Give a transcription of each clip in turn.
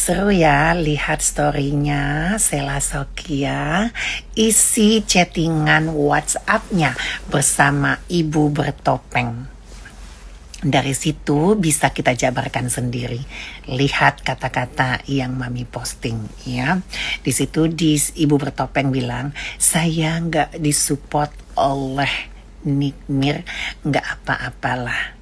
Seru ya lihat story-nya Sela Sokia, isi chattingan WhatsApp-nya bersama ibu bertopeng. Dari situ bisa kita jabarkan sendiri. Lihat kata-kata yang Mami posting ya. Di situ ibu bertopeng bilang, saya nggak disupport oleh Nikmir, nggak apa-apalah.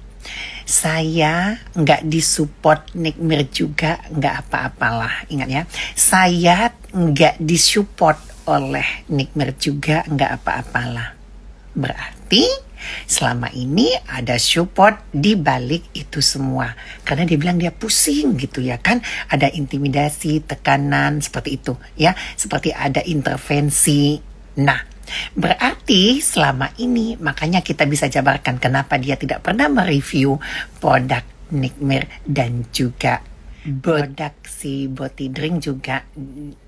Saya nggak disupport Nikmir juga, nggak apa-apalah. Ingat ya, saya nggak disupport oleh Nikmir juga, nggak apa-apalah. Berarti selama ini ada support di balik itu semua. Karena dia bilang dia pusing gitu ya kan. Ada intimidasi, tekanan seperti itu ya. Seperti ada intervensi. Nah, berarti selama ini makanya kita bisa jabarkan kenapa dia tidak pernah mereview produk Nikmir dan juga produk si Boti Drink juga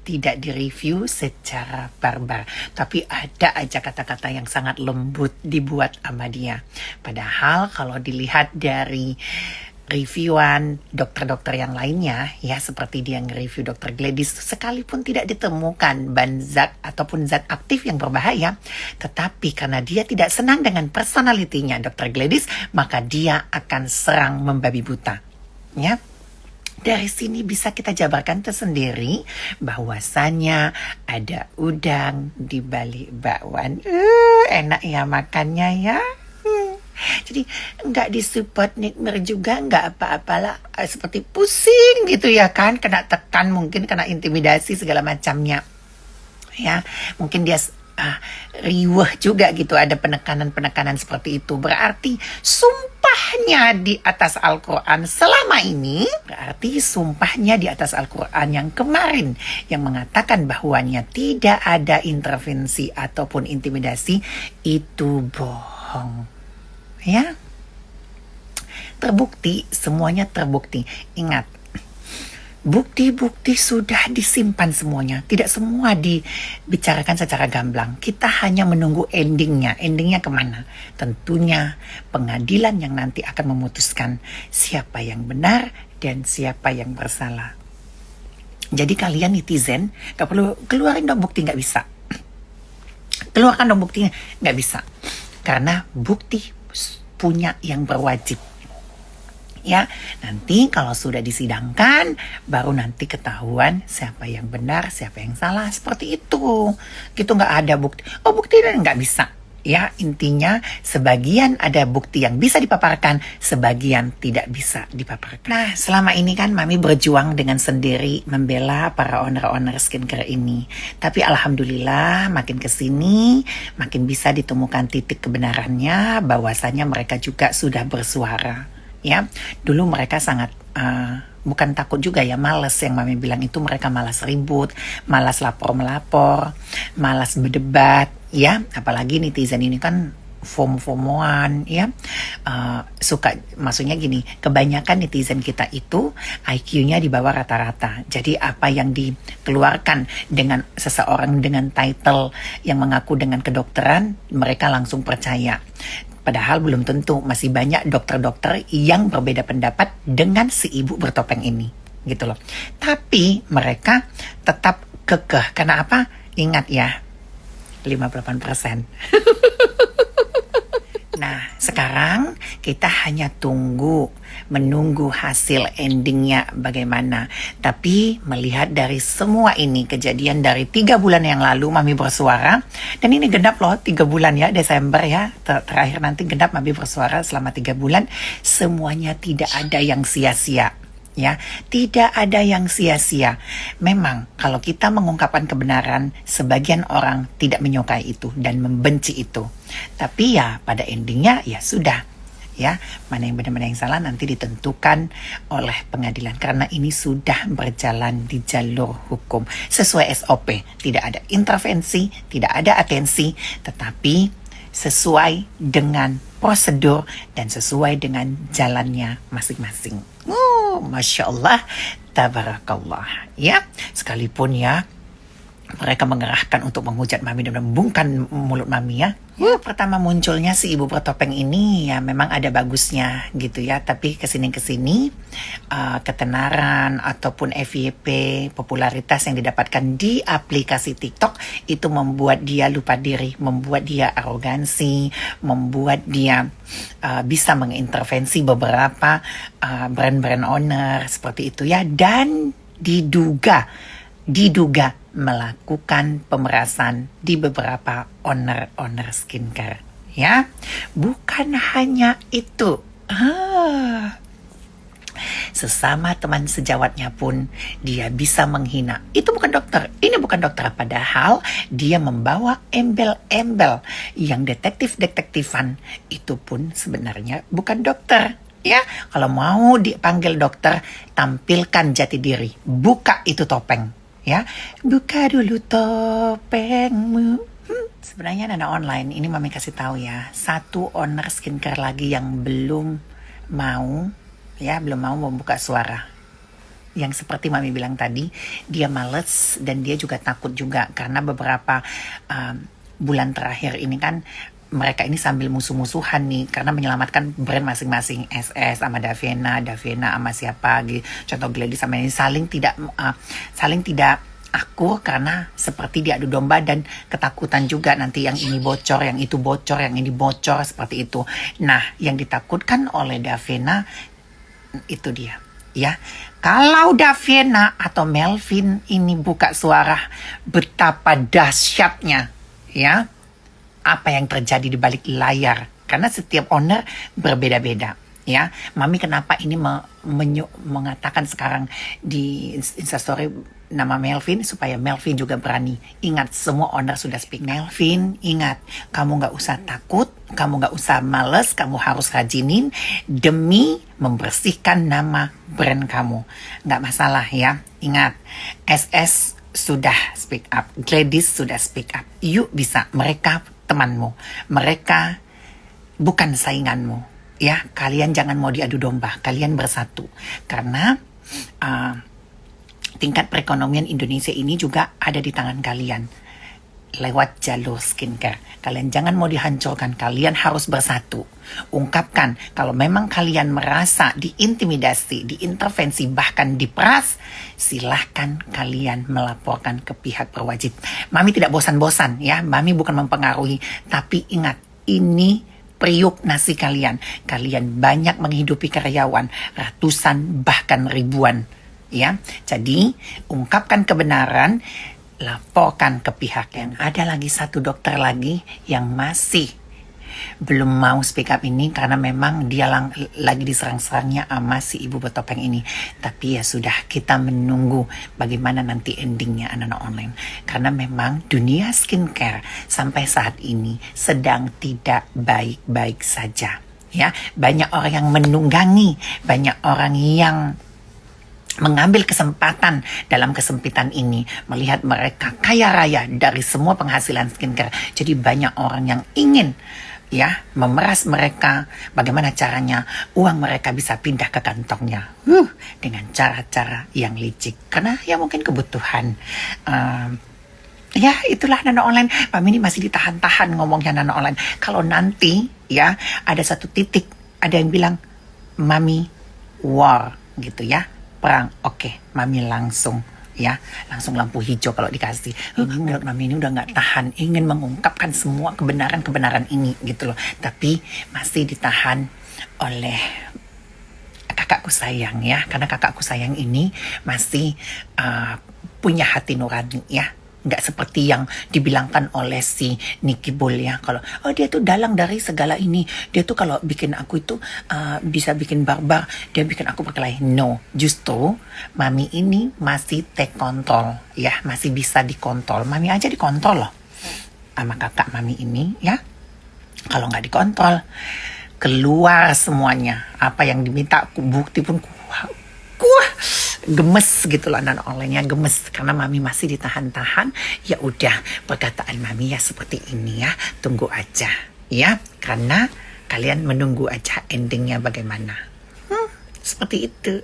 tidak direview secara barbar. Tapi ada aja kata-kata yang sangat lembut dibuat sama dia. Padahal kalau dilihat dari reviewan dokter-dokter yang lainnya ya, seperti dia nge-review Dr. Gladys, sekalipun tidak ditemukan bahan zat ataupun zat aktif yang berbahaya, tetapi karena dia tidak senang dengan personalitinya Dr. Gladys, maka dia akan serang membabi buta ya. Dari sini bisa kita jabarkan tersendiri bahwasanya ada udang di balik bakwan. Enak ya makannya ya. Jadi nggak disupport Nikmir juga nggak apa-apalah, seperti pusing gitu ya kan, kena tekan, mungkin kena intimidasi segala macamnya ya, mungkin dia riweh juga gitu, ada penekanan-penekanan seperti itu. Berarti sumpahnya di atas Al-Quran selama ini, berarti sumpahnya di atas Al-Quran yang kemarin yang mengatakan bahwanya tidak ada intervensi ataupun intimidasi, itu bohong ya. Terbukti, semuanya terbukti. Ingat, bukti-bukti sudah disimpan semuanya. Tidak semua dibicarakan secara gamblang. Kita hanya menunggu endingnya. Endingnya kemana? Tentunya pengadilan yang nanti akan memutuskan siapa yang benar dan siapa yang bersalah. Jadi kalian netizen gak perlu keluarin dong bukti, gak bisa. Keluarkan dong buktinya, gak bisa. Karena bukti punya yang berwajib. Ya, nanti kalau sudah disidangkan, baru nanti ketahuan siapa yang benar, siapa yang salah, seperti itu. Gitu, nggak ada bukti. Oh, bukti dan nggak bisa. Ya, intinya sebagian ada bukti yang bisa dipaparkan, sebagian tidak bisa dipaparkan. Nah, selama ini kan Mami berjuang dengan sendiri membela para owner-owner skincare ini. Tapi alhamdulillah makin kesini, makin bisa ditemukan titik kebenarannya, bahwasanya mereka juga sudah bersuara. Ya, dulu mereka sangat bukan takut juga ya, malas, yang Mami bilang itu mereka malas ribut, malas lapor-melapor, malas berdebat ya. Apalagi netizen ini kan FOMO-FOMOan ya, suka, maksudnya gini, kebanyakan netizen kita itu IQ-nya di bawah rata-rata. Jadi apa yang dikeluarkan dengan seseorang dengan title yang mengaku dengan kedokteran, mereka langsung percaya. Padahal belum tentu, masih banyak dokter-dokter yang berbeda pendapat dengan si ibu bertopeng ini, gitu loh. Tapi mereka tetap kekeh. Karena apa? Ingat ya, 58%. Nah, sekarang kita hanya menunggu hasil endingnya bagaimana. Tapi melihat dari semua ini, kejadian dari 3 bulan yang lalu Mami bersuara, dan ini genap loh 3 bulan ya, Desember ya, terakhir nanti genap Mami bersuara selama 3 bulan, semuanya tidak ada yang sia-sia. Ya, tidak ada yang sia-sia. Memang kalau kita mengungkapkan kebenaran, sebagian orang tidak menyukai itu dan membenci itu. Tapi ya pada endingnya ya sudah. Ya, mana yang benar, mana yang salah nanti ditentukan oleh pengadilan, karena ini sudah berjalan di jalur hukum sesuai SOP. Tidak ada intervensi, tidak ada atensi, tetapi sesuai dengan prosedur dan sesuai dengan jalannya masing-masing. Masya Allah, tabarakallah ya. Sekalipun ya mereka mengerahkan untuk menghujat Mami dan membungkam mulut Mami ya. Pertama munculnya si ibu bertopeng ini ya memang ada bagusnya gitu ya. Tapi kesini ketenaran ataupun FYP popularitas yang didapatkan di aplikasi TikTok itu membuat dia lupa diri, membuat dia arogansi, membuat dia bisa mengintervensi beberapa brand-brand owner seperti itu ya. Dan diduga melakukan pemerasan di beberapa owner skincare ya. Bukan hanya itu, sesama teman sejawatnya pun dia bisa menghina. Itu bukan dokter, ini bukan dokter, padahal dia membawa embel-embel yang detektifan. Itu pun sebenarnya bukan dokter ya. Kalau mau dipanggil dokter, tampilkan jati diri, buka itu topeng ya, buka dulu topengmu. Sebenarnya Nana Online ini Mami kasih tahu ya, satu owner skincare lagi yang belum mau membuka suara. Yang seperti Mami bilang tadi, dia males dan dia juga takut juga karena beberapa bulan terakhir ini kan mereka ini sambil musuh-musuhan nih karena menyelamatkan brand masing-masing. SS sama Davena sama siapa gitu. Contoh Gladys sama ini saling tidak akur karena seperti diadu domba dan ketakutan juga nanti yang ini bocor, yang itu bocor, yang ini bocor seperti itu. Nah, yang ditakutkan oleh Davena itu dia ya. Kalau Davena atau Melvin ini buka suara, betapa dahsyatnya ya apa yang terjadi di balik layar, karena setiap owner berbeda-beda ya. Mami kenapa ini mengatakan sekarang di Instastory nama Melvin, supaya Melvin juga berani. Ingat, semua owner sudah speak. Melvin, ingat, kamu gak usah takut, kamu gak usah males, kamu harus rajinin demi membersihkan nama brand kamu. Gak masalah ya. Ingat, SS sudah speak up, Gladys sudah speak up. Yuk bisa, mereka temanmu, mereka bukan sainganmu ya. Kalian jangan mau diadu domba, kalian bersatu. Karena tingkat perekonomian Indonesia ini juga ada di tangan kalian lewat jalur skincare. Kalian jangan mau dihancurkan, kalian harus bersatu. Ungkapkan kalau memang kalian merasa diintimidasi, diintervensi, bahkan diperas, silahkan kalian melaporkan ke pihak berwajib. Mami tidak bosan-bosan ya, Mami bukan mempengaruhi, tapi ingat, ini periuk nasi kalian. Kalian banyak menghidupi karyawan, ratusan bahkan ribuan ya. Jadi ungkapkan kebenaran, laporkan ke pihak yang ada. Lagi satu dokter lagi yang masih belum mau speak up ini karena memang dia lagi diserang-serangnya sama si ibu bertopeng ini. Tapi ya sudah, kita menunggu bagaimana nanti endingnya anak-anak online. Karena memang dunia skincare sampai saat ini sedang tidak baik-baik saja ya. Banyak orang yang menunggangi, banyak orang yang mengambil kesempatan dalam kesempitan ini, melihat mereka kaya raya dari semua penghasilan skincare. Jadi banyak orang yang ingin ya memeras mereka. Bagaimana caranya uang mereka bisa pindah ke kantongnya dengan cara-cara yang licik, karena ya mungkin kebutuhan. Ya itulah Nana Online. Mami ini masih ditahan-tahan ngomongnya Nana Online. Kalau nanti ya ada satu titik ada yang bilang Mami war gitu ya, perang, oke, Mami langsung lampu hijau kalau dikasih. Menurut Mami ini udah nggak tahan, ingin mengungkapkan semua kebenaran ini gitu loh, tapi masih ditahan oleh kakakku sayang ya, karena kakakku sayang ini masih punya hati nurani ya. Nggak seperti yang dibilangkan oleh si Nicky Bull ya, kalau dia tuh dalang dari segala ini, dia tuh kalau bikin aku itu bisa bikin barbar, dia bikin aku berkelahi. No, justru Mami ini masih take control ya, masih bisa dikontrol. Mami aja dikontrol loh sama kakak Mami ini ya. Kalau nggak dikontrol, keluar semuanya, apa yang diminta bukti pun gemes gitu loh anak online-nya, gemes karena Mami masih ditahan-tahan. Ya udah, perkataan Mami ya seperti ini ya, tunggu aja ya, karena kalian menunggu aja endingnya bagaimana. Seperti itu.